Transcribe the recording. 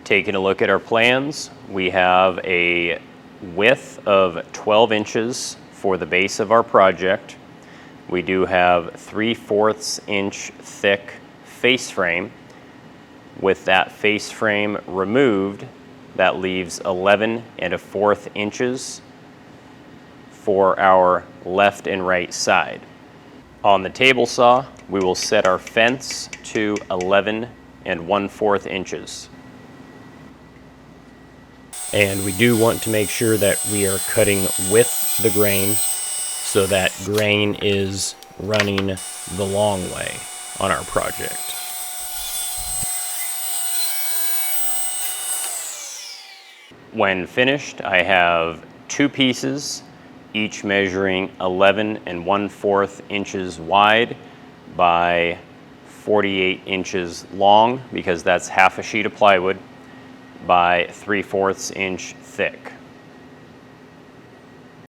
Taking a look at our plans, we have a width of 12 inches for the base of our project. We do have 3/4 inch thick face frame. With that face frame removed, that leaves 11 1/4 inches for our left and right side. On the table saw, we will set our fence to 11 1/4 inches. And we do want to make sure that we are cutting with the grain so that grain is running the long way on our project. When finished, I have two pieces, each measuring 11 1/4 inches wide by 48 inches long, because that's half a sheet of plywood, by 3/4 inch thick.